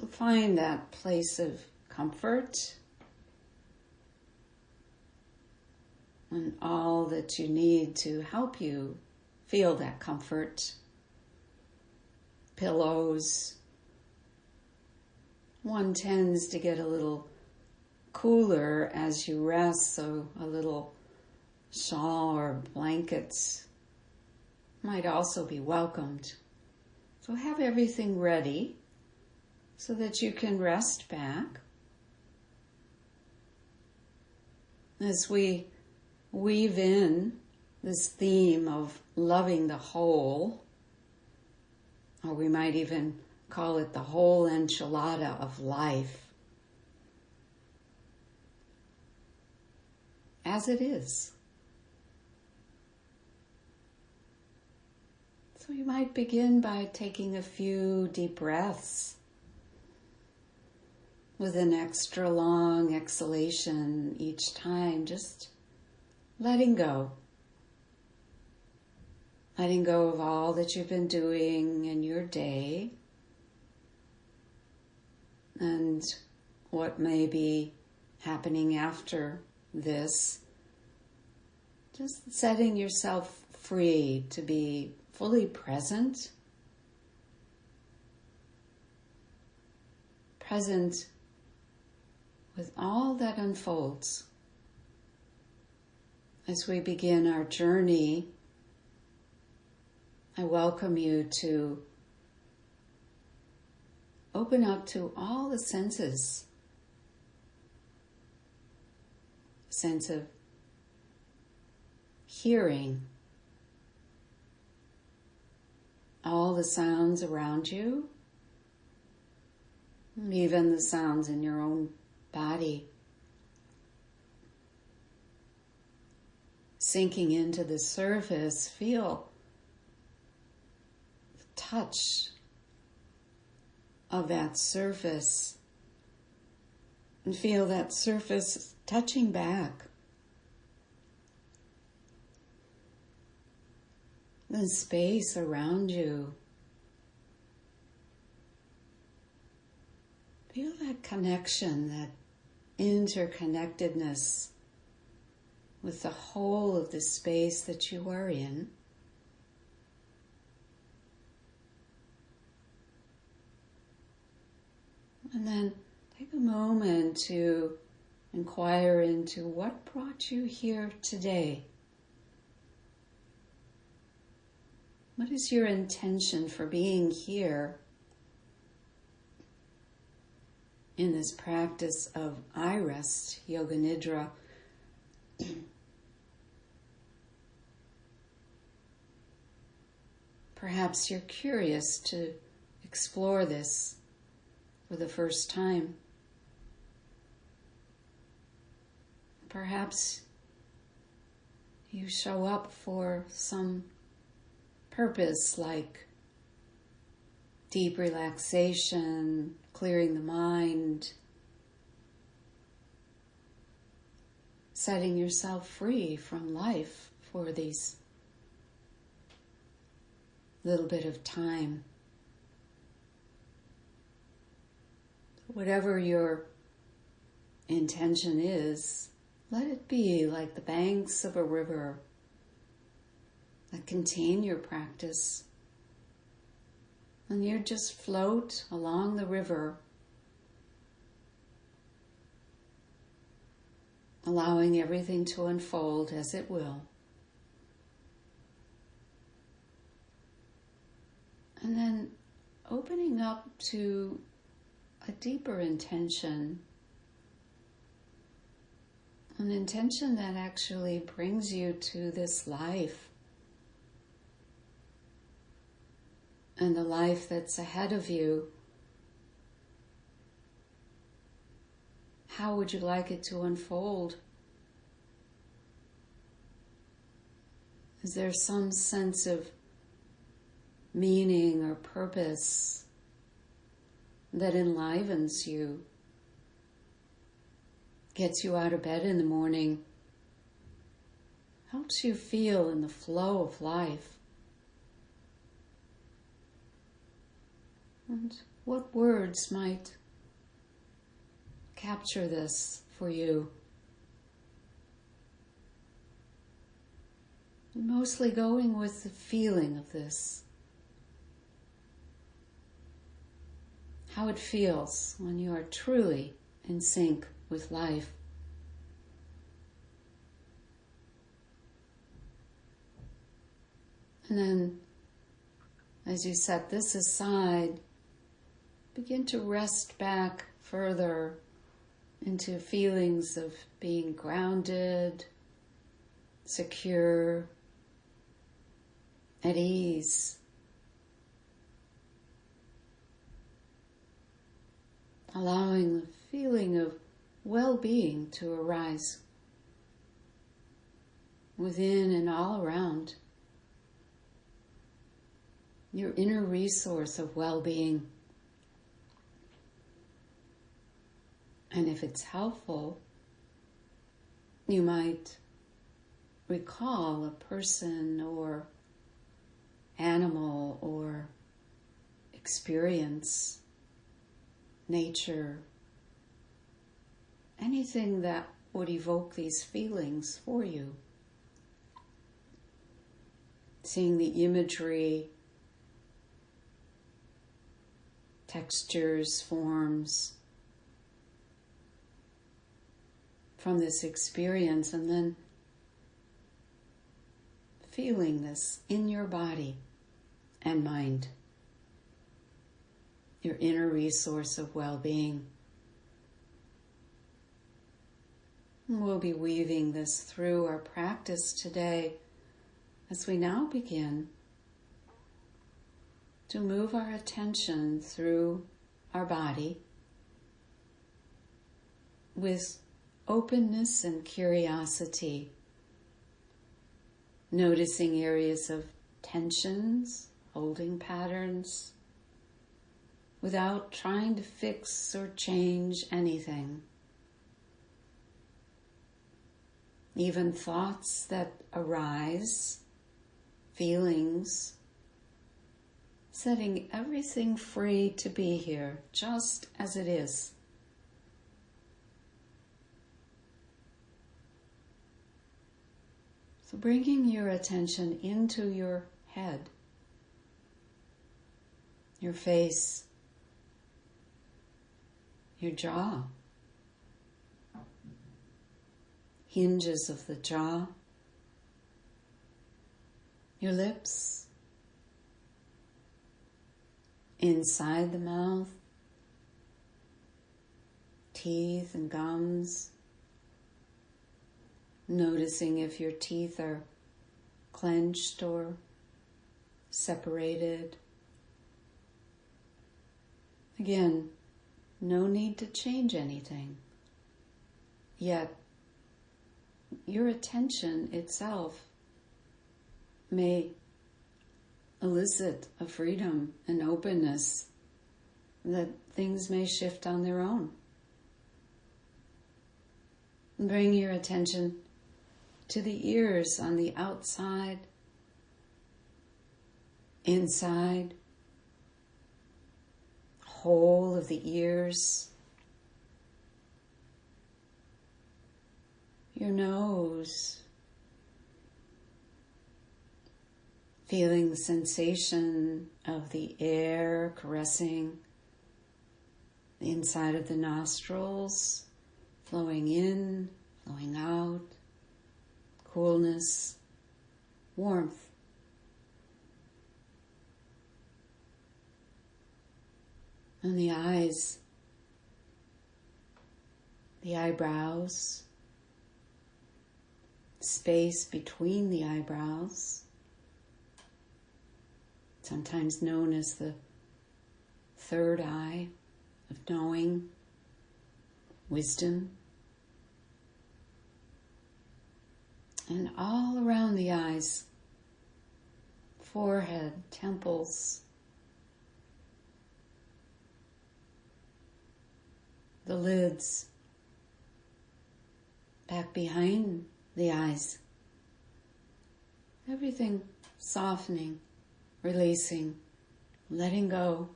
So find that place of comfort and all that you need to help you feel that comfort. Pillows. One tends to get a little cooler as you rest, so a little shawl or blankets might also be welcomed. So have everything ready so that you can rest back. As we weave in this theme of loving the whole, or we might even call it the whole enchilada of life, as it is. So you might begin by taking a few deep breaths with an extra long exhalation each time, just letting go. Letting go of all that you've been doing in your day and what may be happening after this. Just setting yourself free to be fully present. Present with all that unfolds. As we begin our journey, I welcome you to open up to all the senses. A sense of hearing, all the sounds around you, even the sounds in your own body. Sinking into the surface, feel the touch of that surface and feel that surface touching back. The space around you. Feel that connection, that interconnectedness with the whole of the space that you are in. And then take a moment to inquire into what brought you here today. What is your intention for being here in this practice of I rest, Yoga Nidra? Perhaps you're curious to explore this for the first time. Perhaps you show up for some purpose like deep relaxation, clearing the mind, setting yourself free from life for these little bit of time. Whatever your intention is, let it be like the banks of a river that contain your practice. And you just float along the river, allowing everything to unfold as it will. And then opening up to a deeper intention, an intention that actually brings you to this life and the life that's ahead of you. How would you like it to unfold? Is there some sense of meaning or purpose that enlivens you, gets you out of bed in the morning, helps you feel in the flow of life? And what words might capture this for you? Mostly going with the feeling of this. How it feels when you are truly in sync with life. And then, as you set this aside, begin to rest back further into feelings of being grounded, secure, at ease. Allowing the feeling of well-being to arise within and all around. Your inner resource of well-being. And if it's helpful, you might recall a person or animal or experience, nature, anything that would evoke these feelings for you. Seeing the imagery, textures, forms from this experience, and then feeling this in your body and mind, your inner resource of well-being. We'll be weaving this through our practice today as we now begin to move our attention through our body with openness and curiosity, noticing areas of tensions, holding patterns, without trying to fix or change anything. Even thoughts that arise, feelings, setting everything free to be here, just as it is. So bringing your attention into your head, your face, your jaw, hinges of the jaw, your lips, inside the mouth, teeth and gums, noticing if your teeth are clenched or separated. Again, no need to change anything, yet your attention itself may elicit a freedom and openness that things may shift on their own. Bring your attention to the ears on the outside, inside, whole of the ears, your nose, feeling the sensation of the air caressing the inside of the nostrils, flowing in, flowing out, coolness, warmth. And the eyes, the eyebrows, space between the eyebrows, sometimes known as the third eye of knowing, wisdom. And all around the eyes, forehead, temples, the lids, back behind the eyes. Everything softening, releasing, letting go,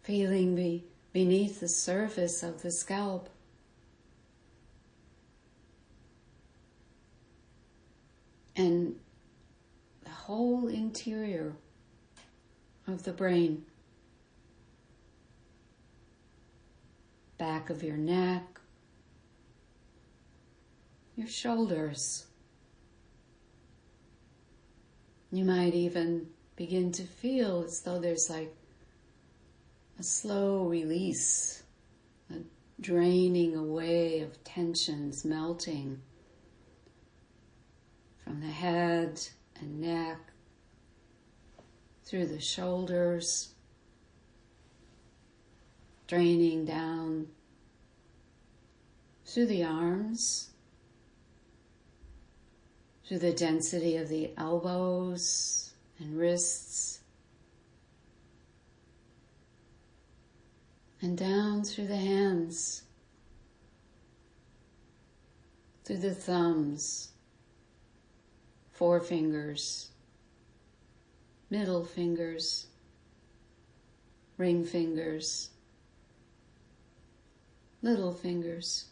feeling beneath the surface of the scalp. And the whole interior of the brain. Back of your neck, your shoulders. You might even begin to feel as though there's like a slow release, a draining away of tensions, melting from the head and neck, through the shoulders, draining down through the arms, through the density of the elbows and wrists, and down through the hands, through the thumbs, forefingers, middle fingers, ring fingers, little fingers,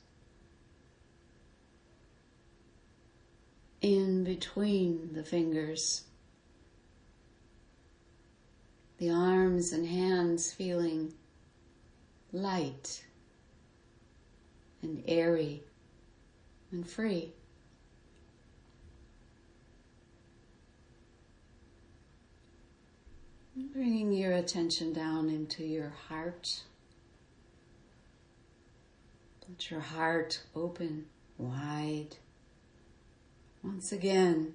in between the fingers, the arms and hands feeling light and airy and free. Bringing your attention down into your heart. Let your heart open wide. Once again,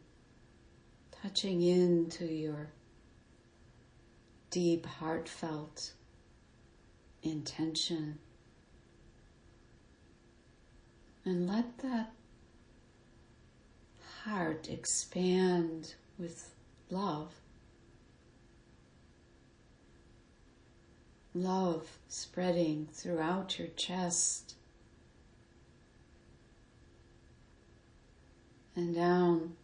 touching into your deep, heartfelt intention. And let that heart expand with love. Love spreading throughout your chest and down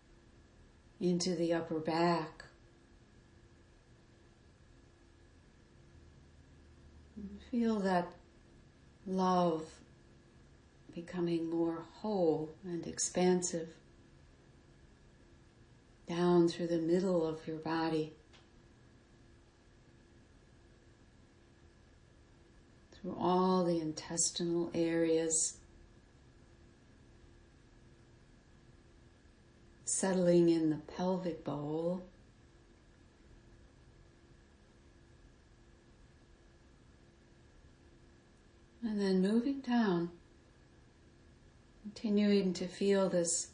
into the upper back. Feel that love becoming more whole and expansive down through the middle of your body, through all the intestinal areas, settling in the pelvic bowl, and then moving down, continuing to feel this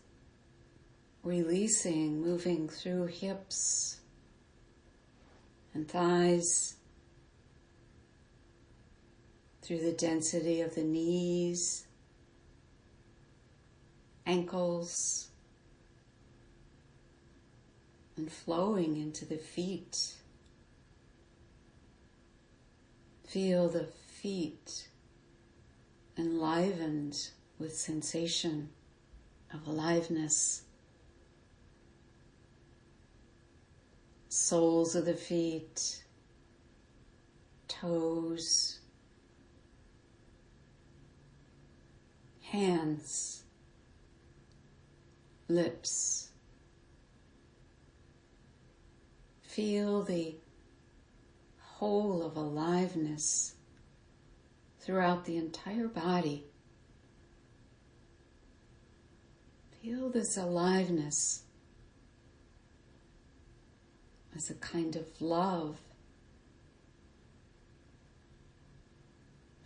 releasing, moving through hips and thighs, through the density of the knees, ankles, and flowing into the feet. Feel the feet enlivened with sensation of aliveness. Soles of the feet, toes, hands, lips. Feel the whole of aliveness throughout the entire body. Feel this aliveness as a kind of love,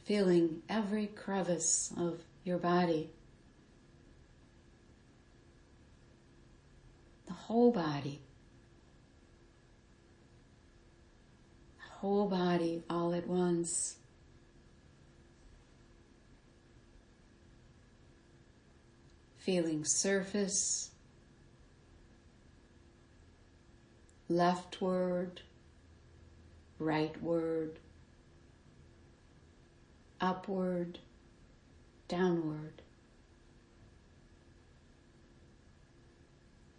feeling every crevice of your body, the whole body all at once. Feeling surface, leftward, rightward, upward, downward,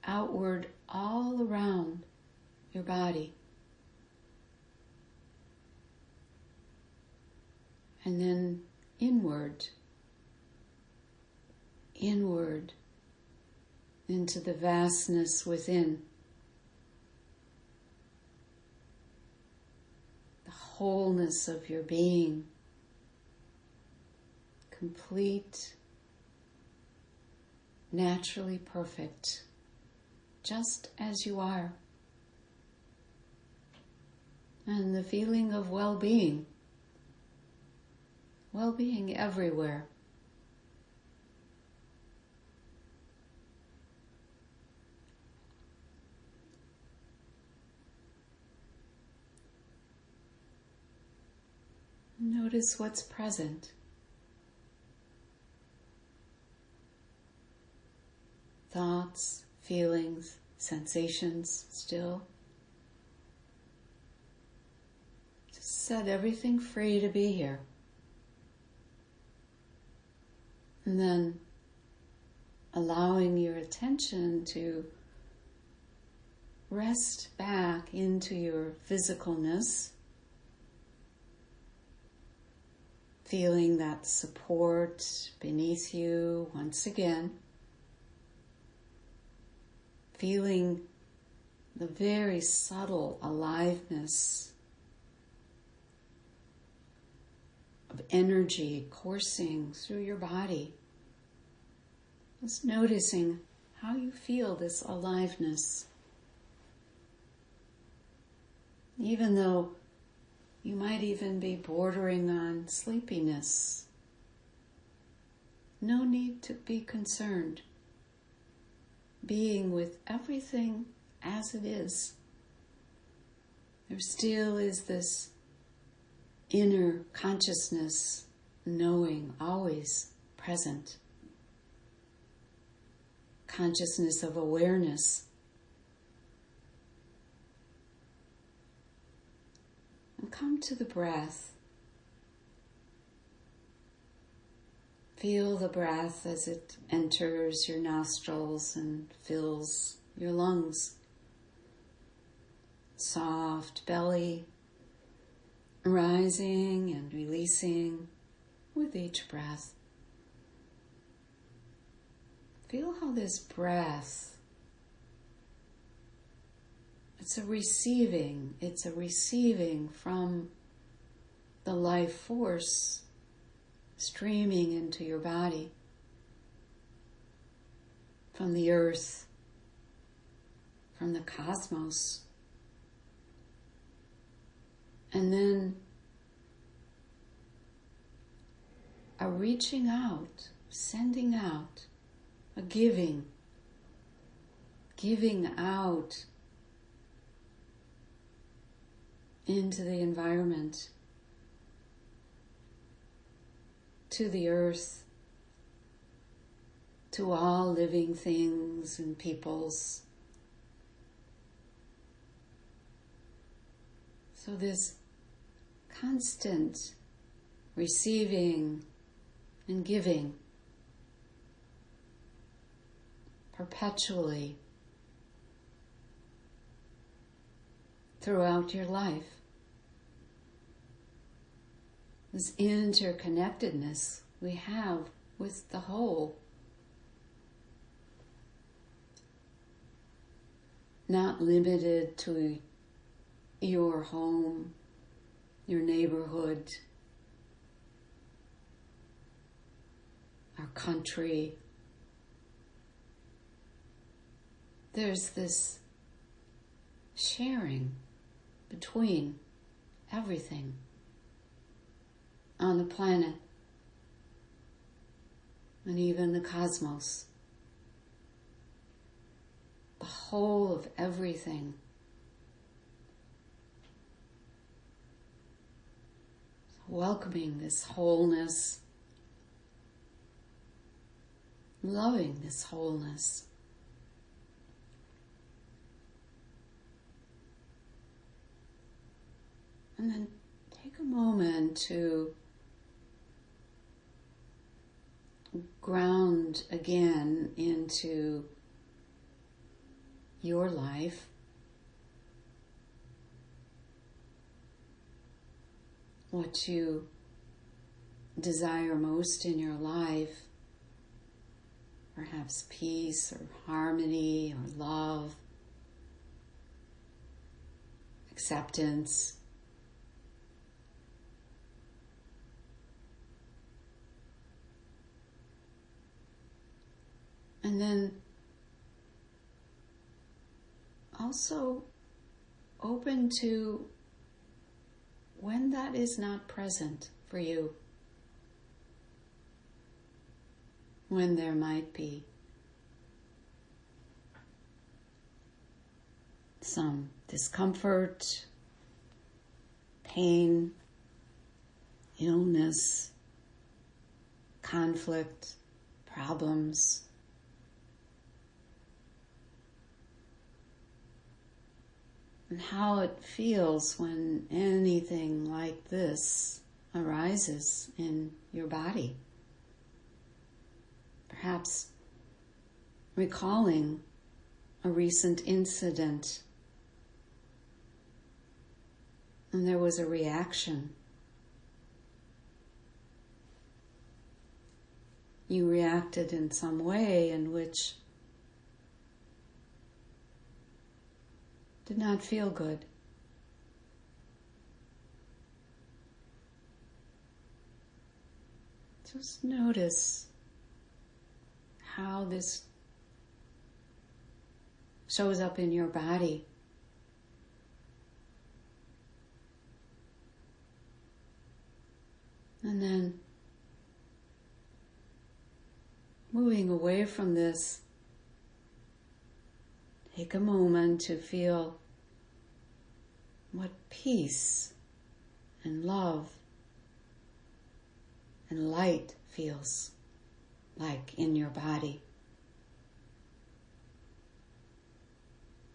outward, all around your body. and then inward, inward into the vastness within, the wholeness of your being, complete, naturally perfect, just as you are. And the feeling of well-being, well-being everywhere. Notice what's present. Thoughts, feelings, sensations still. Just set everything free to be here. And then allowing your attention to rest back into your physicalness, feeling that support beneath you once again, feeling the very subtle aliveness of energy coursing through your body. Just noticing how you feel this aliveness. Even though you might even be bordering on sleepiness, no need to be concerned. Being with everything as it is, there still is this inner consciousness, knowing, always present. Consciousness of awareness. And come to the breath. Feel the breath as it enters your nostrils and fills your lungs. Soft belly, rising and releasing with each breath. Feel how this breath, it's a receiving from the life force streaming into your body, from the earth, from the cosmos. And then a reaching out, sending out, a giving out into the environment, to the earth, to all living things and peoples. So this constant receiving and giving perpetually throughout your life. This interconnectedness we have with the whole. Not limited to your home, your neighborhood, our country. There's this sharing between everything on the planet and even the cosmos. The whole of everything. Welcoming this wholeness, loving this wholeness. And then take a moment to ground again into your life. What you desire most in your life, perhaps peace or harmony or love, acceptance. And then also open to when that is not present for you, when there might be some discomfort, pain, illness, conflict, problems. And how it feels when anything like this arises in your body. Perhaps recalling a recent incident and there was a reaction. You reacted in some way in which did not feel good. Just notice how this shows up in your body. And then moving away from this, take a moment to feel what peace and love and light feels like in your body.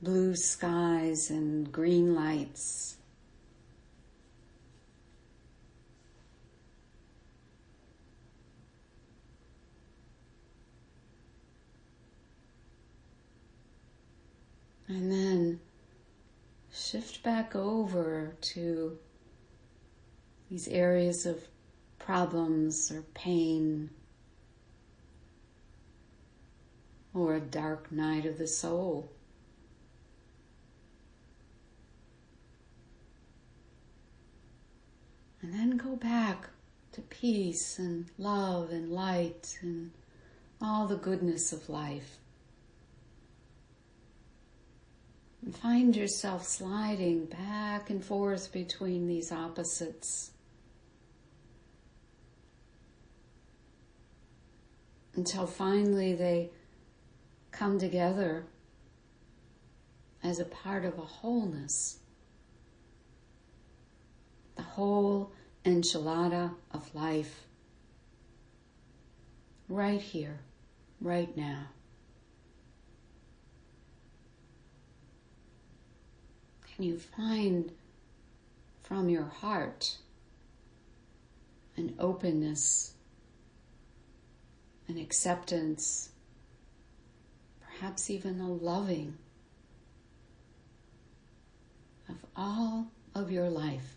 Blue skies and green lights. And then shift back over to these areas of problems or pain or a dark night of the soul. And then go back to peace and love and light and all the goodness of life. And find yourself sliding back and forth between these opposites until finally they come together as a part of a wholeness. The whole enchilada of life, right here, right now. Can you find from your heart an openness, an acceptance, perhaps even a loving of all of your life?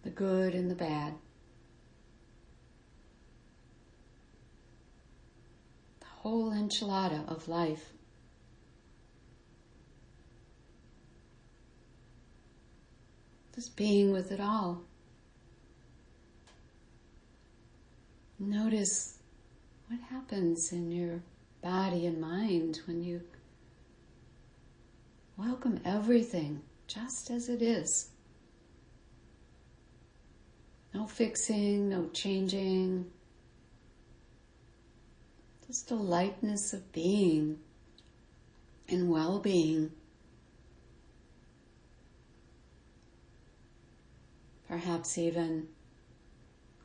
The good and the bad. The whole enchilada of life. Just being with it all. Notice what happens in your body and mind when you welcome everything just as it is. No fixing, no changing. Just a lightness of being and well-being. Perhaps even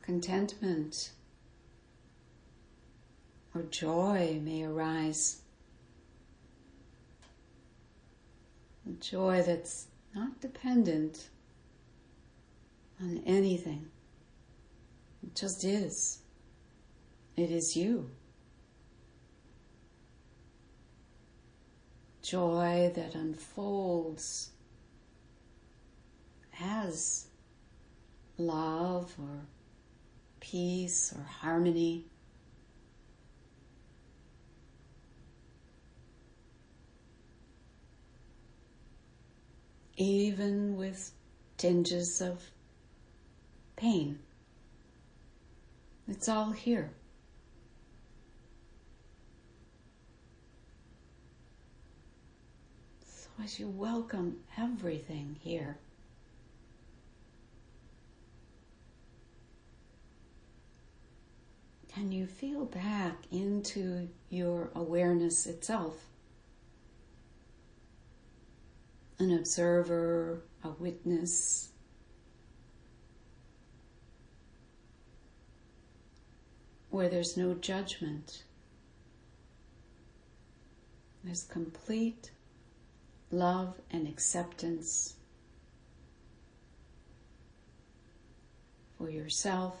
contentment or joy may arise. A joy that's not dependent on anything. It just is. It is you. Joy that unfolds has love or peace or harmony. Even with tinges of pain. It's all here. So as you welcome everything here, can you feel back into your awareness itself? An observer, a witness, where there's no judgment. There's complete love and acceptance for yourself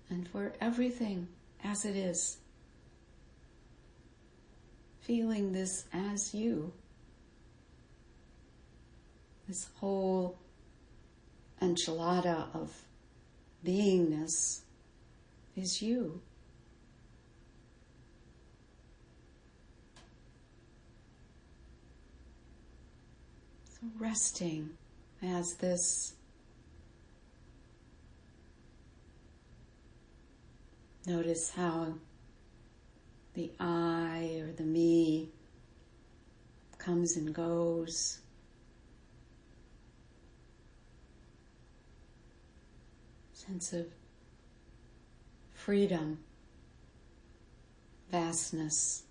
and for everything as it is. Feeling this as you. This whole enchilada of beingness is you. So resting as this. Notice how the I or the me comes and goes. Sense of freedom, vastness,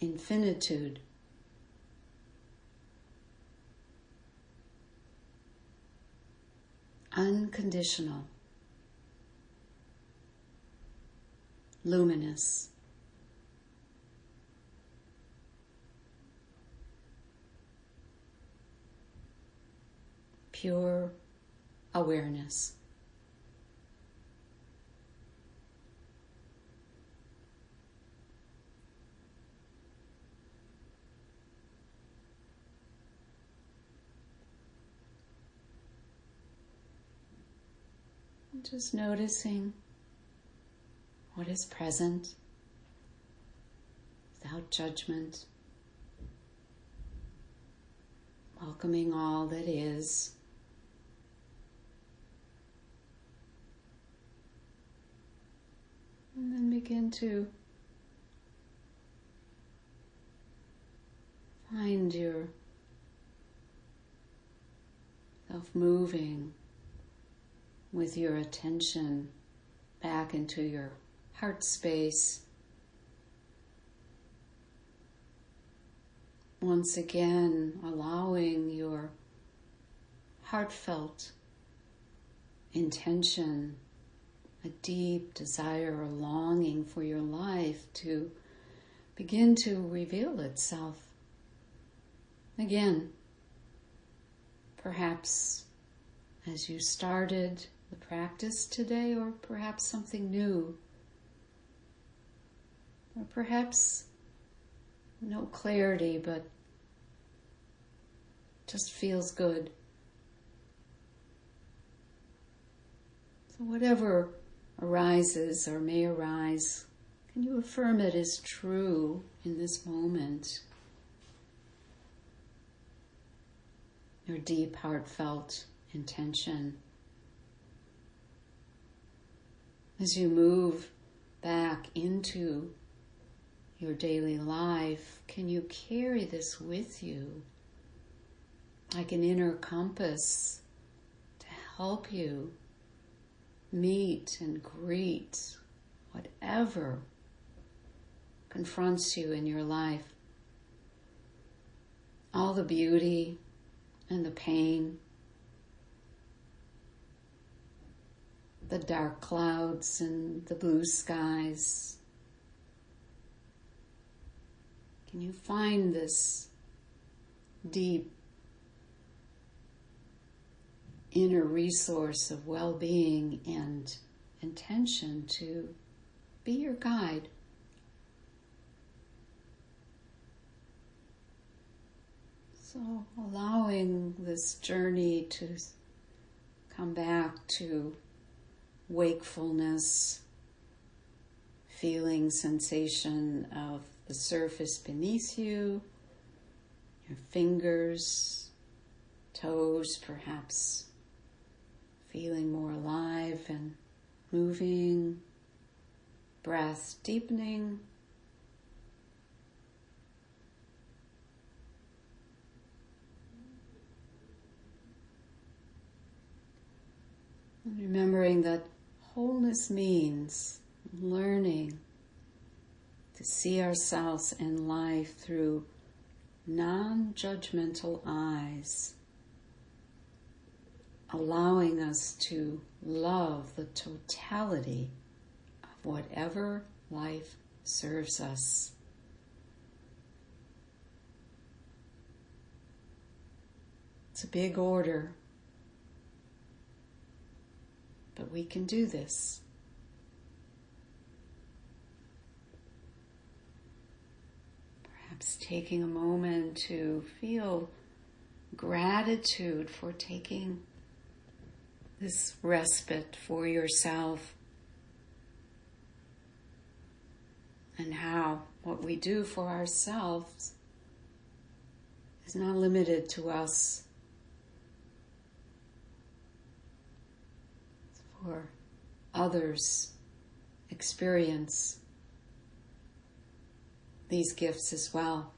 infinitude. Unconditional, luminous, pure awareness. And just noticing what is present without judgment, welcoming all that is. And then begin to find yourself moving with your attention back into your heart space. Once again, allowing your heartfelt intention, a deep desire or longing for your life to begin to reveal itself. Again, perhaps as you started the practice today, or perhaps something new, or perhaps no clarity, but just feels good. So whatever arises or may arise, can you affirm it is true in this moment? Your deep, heartfelt intention. As you move back into your daily life, can you carry this with you like an inner compass to help you meet and greet whatever confronts you in your life? All the beauty and the pain, the dark clouds and the blue skies. Can you find this deep inner resource of well-being and intention to be your guide? So So allowing this journey to come back to wakefulness, feeling sensation of the surface beneath you, your fingers, toes perhaps feeling more alive and moving, breath deepening. And remembering that wholeness means learning to see ourselves and life through non-judgmental eyes, allowing us to love the totality of whatever life serves us. It's a big order, but we can do this. Perhaps taking a moment to feel gratitude for taking this respite for yourself, and how what we do for ourselves is not limited to us. For others experience these gifts as well.